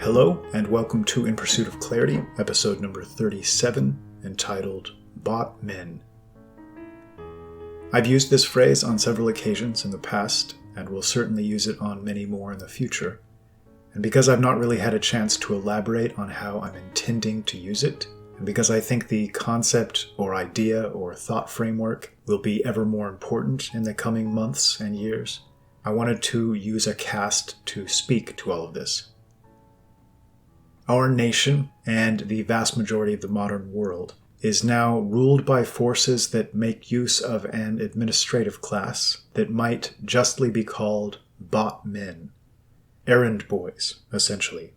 Hello, and welcome to In Pursuit of Clarity, episode number 37, entitled Bought Men. I've used this phrase on several occasions in the past, and will certainly use it on many more in the future. And because I've not really had a chance to elaborate on how I'm intending to use it, and because I think the concept or idea or thought framework will be ever more important in the coming months and years, I wanted to use a cast to speak to all of this. Our nation, and the vast majority of the modern world, is now ruled by forces that make use of an administrative class that might justly be called bought men. Errand boys, essentially,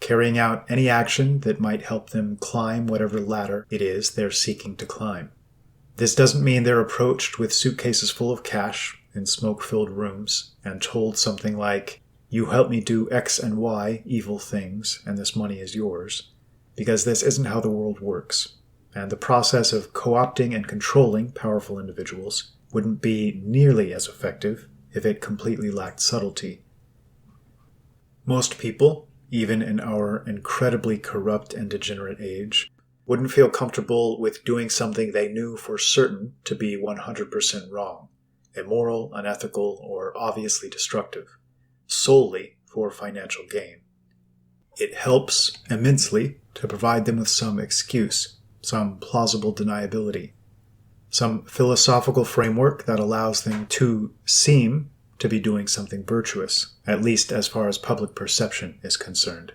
carrying out any action that might help them climb whatever ladder it is they're seeking to climb. This doesn't mean they're approached with suitcases full of cash in smoke-filled rooms and told something like, "You help me do X and Y evil things, and this money is yours," because this isn't how the world works, and the process of co-opting and controlling powerful individuals wouldn't be nearly as effective if it completely lacked subtlety. Most people, even in our incredibly corrupt and degenerate age, wouldn't feel comfortable with doing something they knew for certain to be 100% wrong, immoral, unethical, or obviously destructive, solely for financial gain. It helps immensely to provide them with some excuse, some plausible deniability, some philosophical framework that allows them to seem to be doing something virtuous, at least as far as public perception is concerned.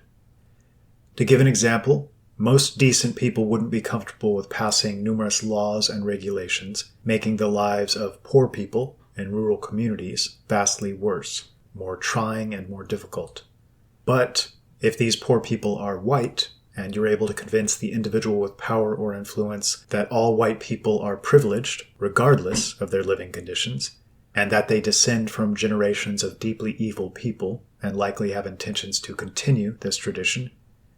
To give an example, most decent people wouldn't be comfortable with passing numerous laws and regulations, making the lives of poor people in rural communities vastly worse, more trying and more difficult. But if these poor people are white, and you're able to convince the individual with power or influence that all white people are privileged, regardless of their living conditions, and that they descend from generations of deeply evil people, and likely have intentions to continue this tradition,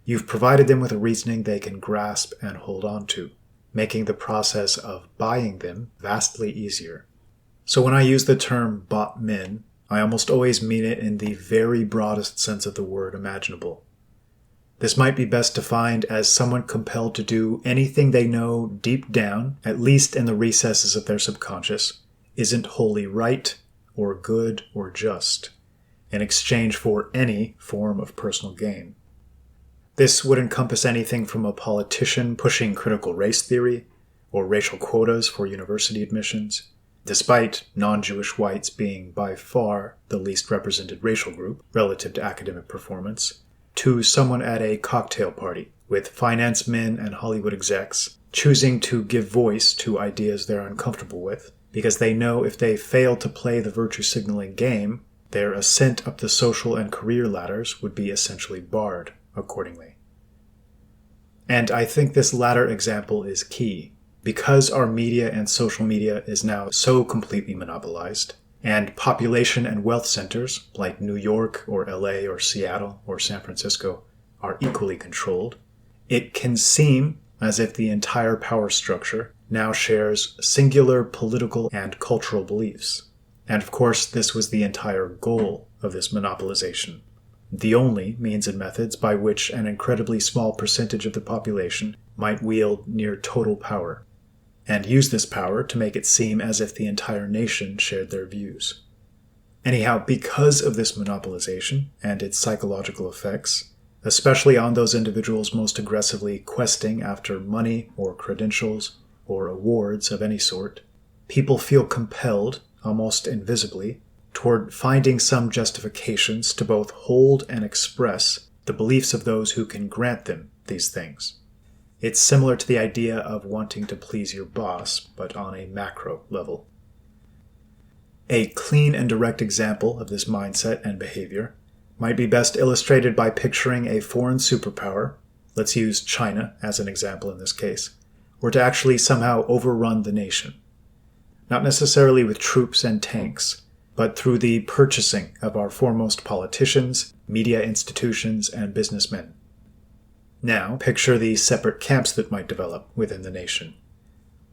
you've provided them with a reasoning they can grasp and hold on to, making the process of buying them vastly easier. So when I use the term bought men, I almost always mean it in the very broadest sense of the word imaginable. This might be best defined as someone compelled to do anything they know deep down, at least in the recesses of their subconscious, isn't wholly right or good or just, in exchange for any form of personal gain. This would encompass anything from a politician pushing critical race theory or racial quotas for university admissions, despite non-Jewish whites being by far the least represented racial group relative to academic performance, to someone at a cocktail party with finance men and Hollywood execs choosing to give voice to ideas they're uncomfortable with because they know if they fail to play the virtue signaling game, their ascent up the social and career ladders would be essentially barred accordingly. And I think this latter example is key. Because our media and social media is now so completely monopolized, and population and wealth centers like New York or LA or Seattle or San Francisco are equally controlled, it can seem as if the entire power structure now shares singular political and cultural beliefs. And of course, this was the entire goal of this monopolization. The only means and methods by which an incredibly small percentage of the population might wield near total power, and use this power to make it seem as if the entire nation shared their views. Anyhow, because of this monopolization and its psychological effects, especially on those individuals most aggressively questing after money or credentials or awards of any sort, people feel compelled, almost invisibly, toward finding some justifications to both hold and express the beliefs of those who can grant them these things. It's similar to the idea of wanting to please your boss, but on a macro level. A clean and direct example of this mindset and behavior might be best illustrated by picturing a foreign superpower, let's use China as an example in this case, were to actually somehow overrun the nation. Not necessarily with troops and tanks, but through the purchasing of our foremost politicians, media institutions, and businessmen. Now, picture the separate camps that might develop within the nation.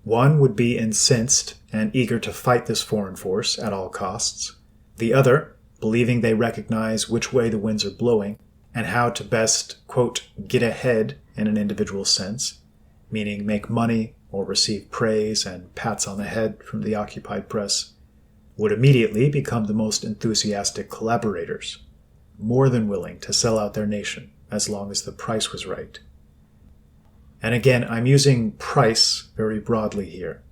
One would be incensed and eager to fight this foreign force at all costs. The other, believing they recognize which way the winds are blowing and how to best, quote, get ahead in an individual sense, meaning make money or receive praise and pats on the head from the occupied press, would immediately become the most enthusiastic collaborators, more than willing to sell out their nation as long as the price was right. And again, I'm using price very broadly here.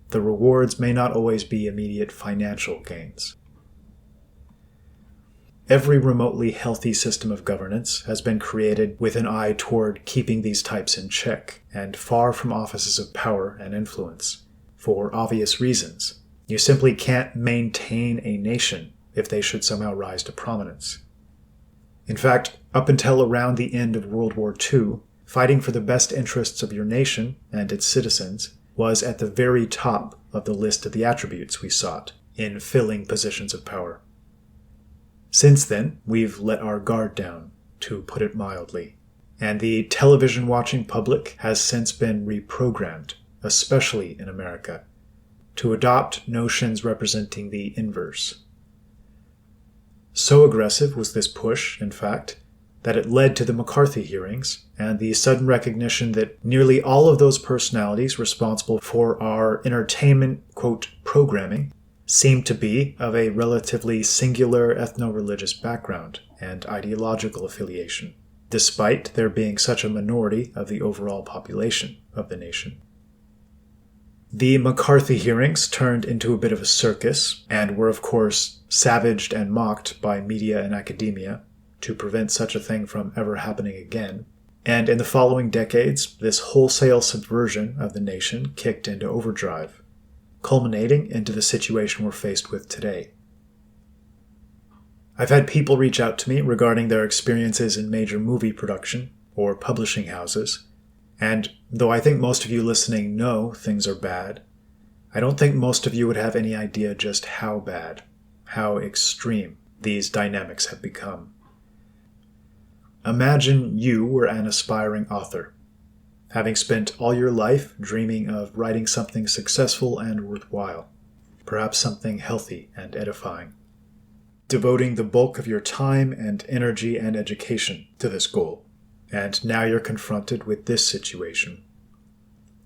The rewards may not always be immediate financial gains. Every remotely healthy system of governance has been created with an eye toward keeping these types in check and far from offices of power and influence, for obvious reasons. You simply can't maintain a nation if they should somehow rise to prominence. In fact, up until around the end of World War II, fighting for the best interests of your nation and its citizens was at the very top of the list of the attributes we sought in filling positions of power. Since then, we've let our guard down, to put it mildly, and the television-watching public has since been reprogrammed, especially in America, to adopt notions representing the inverse. So aggressive was this push, in fact, that it led to the McCarthy hearings and the sudden recognition that nearly all of those personalities responsible for our entertainment, quote, programming seemed to be of a relatively singular ethno-religious background and ideological affiliation, despite there being such a minority of the overall population of the nation. The McCarthy hearings turned into a bit of a circus and were, of course, savaged and mocked by media and academia to prevent such a thing from ever happening again. And in the following decades, this wholesale subversion of the nation kicked into overdrive, culminating into the situation we're faced with today. I've had people reach out to me regarding their experiences in major movie production or publishing houses, and though I think most of you listening know things are bad, I don't think most of you would have any idea just how bad, how extreme these dynamics have become. Imagine you were an aspiring author, having spent all your life dreaming of writing something successful and worthwhile, perhaps something healthy and edifying, devoting the bulk of your time and energy and education to this goal. And now you're confronted with this situation.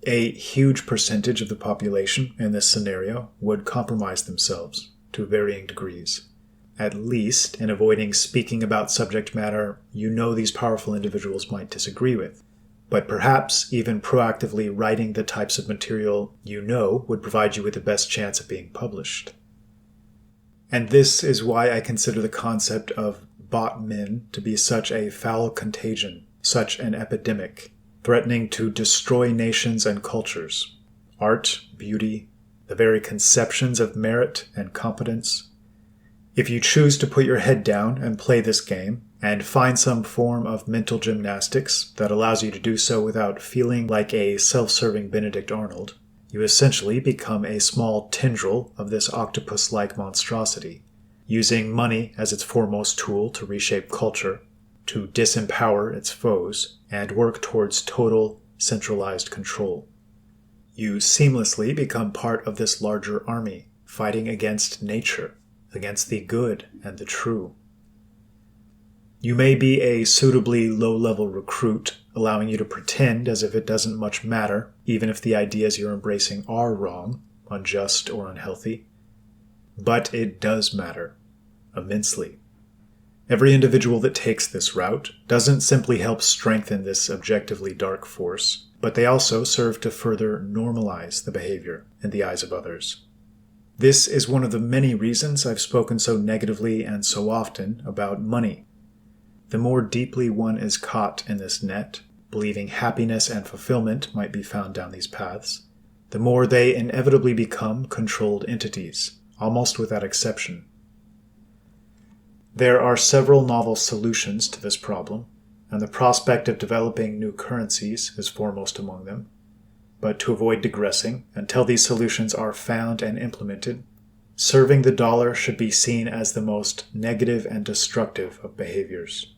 A huge percentage of the population in this scenario would compromise themselves to varying degrees, at least in avoiding speaking about subject matter you know these powerful individuals might disagree with, but perhaps even proactively writing the types of material you know would provide you with the best chance of being published. And this is why I consider the concept of bought men to be such a foul contagion, such an epidemic, threatening to destroy nations and cultures, art, beauty, the very conceptions of merit and competence. If you choose to put your head down and play this game, and find some form of mental gymnastics that allows you to do so without feeling like a self-serving Benedict Arnold, you essentially become a small tendril of this octopus-like monstrosity, using money as its foremost tool to reshape culture, to disempower its foes, and work towards total, centralized control. You seamlessly become part of this larger army, fighting against nature, against the good and the true. You may be a suitably low-level recruit, allowing you to pretend as if it doesn't much matter, even if the ideas you're embracing are wrong, unjust, or unhealthy. But it does matter, immensely. Every individual that takes this route doesn't simply help strengthen this objectively dark force, but they also serve to further normalize the behavior in the eyes of others. This is one of the many reasons I've spoken so negatively and so often about money. The more deeply one is caught in this net, believing happiness and fulfillment might be found down these paths, the more they inevitably become controlled entities, almost without exception. There are several novel solutions to this problem, and the prospect of developing new currencies is foremost among them. But to avoid digressing, until these solutions are found and implemented, serving the dollar should be seen as the most negative and destructive of behaviors.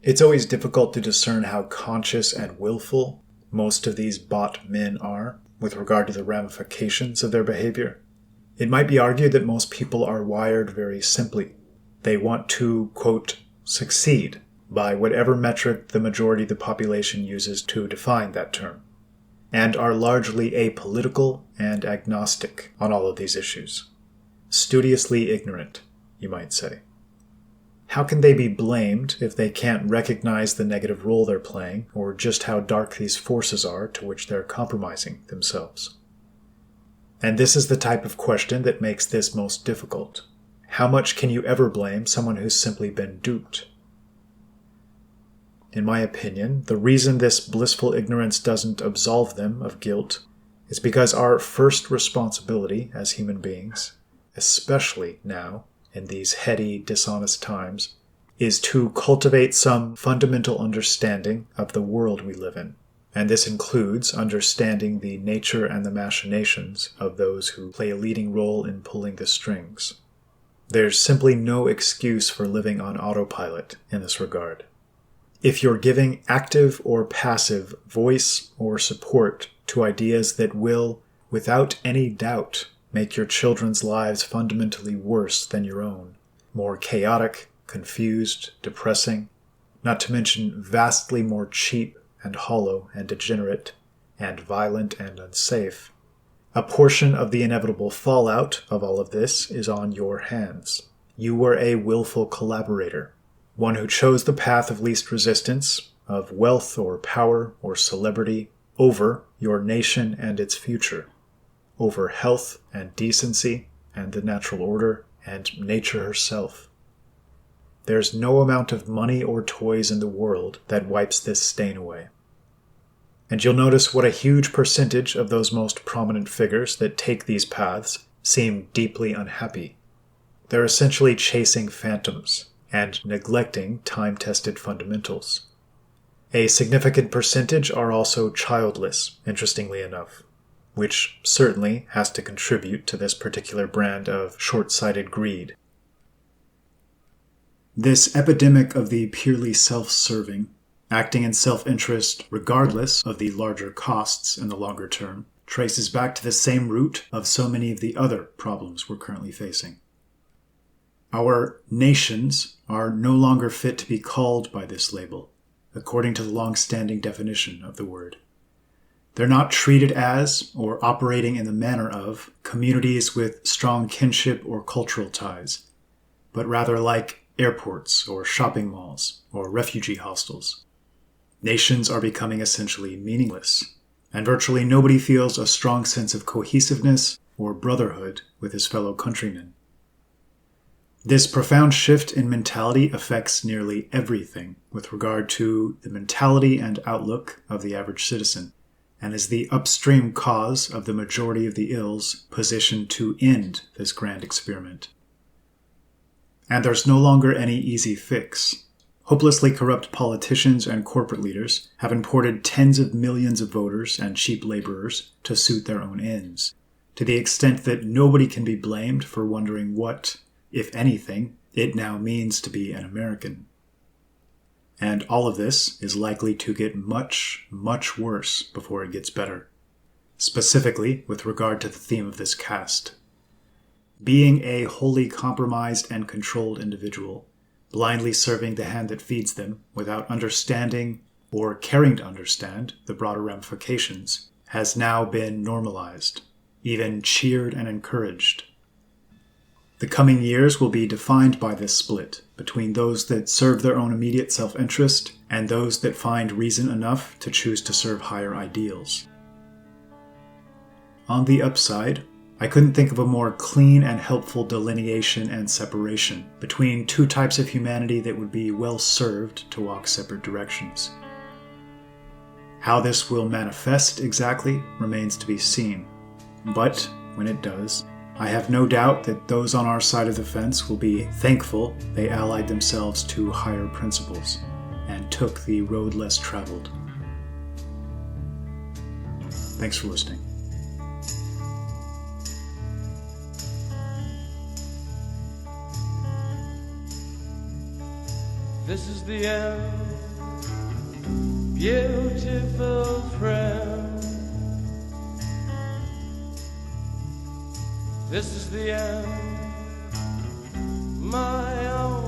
It's always difficult to discern how conscious and willful most of these bought men are with regard to the ramifications of their behavior. It might be argued that most people are wired very simply. They want to, quote, succeed by whatever metric the majority of the population uses to define that term, and are largely apolitical and agnostic on all of these issues. Studiously ignorant, you might say. How can they be blamed if they can't recognize the negative role they're playing, or just how dark these forces are to which they're compromising themselves? And this is the type of question that makes this most difficult. How much can you ever blame someone who's simply been duped? In my opinion, the reason this blissful ignorance doesn't absolve them of guilt is because our first responsibility as human beings, especially now, in these heady, dishonest times, is to cultivate some fundamental understanding of the world we live in. And this includes understanding the nature and the machinations of those who play a leading role in pulling the strings. There's simply no excuse for living on autopilot in this regard. If you're giving active or passive voice or support to ideas that will, without any doubt, make your children's lives fundamentally worse than your own, more chaotic, confused, depressing, not to mention vastly more cheap and hollow and degenerate, and violent and unsafe, a portion of the inevitable fallout of all of this is on your hands. You were a willful collaborator, one who chose the path of least resistance, of wealth or power or celebrity, over your nation and its future, over health and decency and the natural order and nature herself. There's no amount of money or toys in the world that wipes this stain away. And you'll notice what a huge percentage of those most prominent figures that take these paths seem deeply unhappy. They're essentially chasing phantoms and neglecting time-tested fundamentals. A significant percentage are also childless, interestingly enough, which certainly has to contribute to this particular brand of short-sighted greed. This epidemic of the purely self-serving, acting in self-interest regardless of the larger costs in the longer term, traces back to the same root of so many of the other problems we're currently facing. Our nations are no longer fit to be called by this label, according to the long-standing definition of the word. They're not treated as, or operating in the manner of, communities with strong kinship or cultural ties, but rather like airports or shopping malls or refugee hostels. Nations are becoming essentially meaningless, and virtually nobody feels a strong sense of cohesiveness or brotherhood with his fellow countrymen. This profound shift in mentality affects nearly everything with regard to the mentality and outlook of the average citizen, and is the upstream cause of the majority of the ills positioned to end this grand experiment. And there's no longer any easy fix. Hopelessly corrupt politicians and corporate leaders have imported tens of millions of voters and cheap laborers to suit their own ends, to the extent that nobody can be blamed for wondering what, if anything, it now means to be an American. And all of this is likely to get much, much worse before it gets better, specifically with regard to the theme of this cast. Being a wholly compromised and controlled individual, blindly serving the hand that feeds them without understanding or caring to understand the broader ramifications, has now been normalized, even cheered and encouraged. The coming years will be defined by this split between those that serve their own immediate self-interest and those that find reason enough to choose to serve higher ideals. On the upside, I couldn't think of a more clean and helpful delineation and separation between two types of humanity that would be well served to walk separate directions. How this will manifest exactly remains to be seen, but when it does, I have no doubt that those on our side of the fence will be thankful they allied themselves to higher principles and took the road less traveled. Thanks for listening. This is the end, beautiful friend. This is the end, my own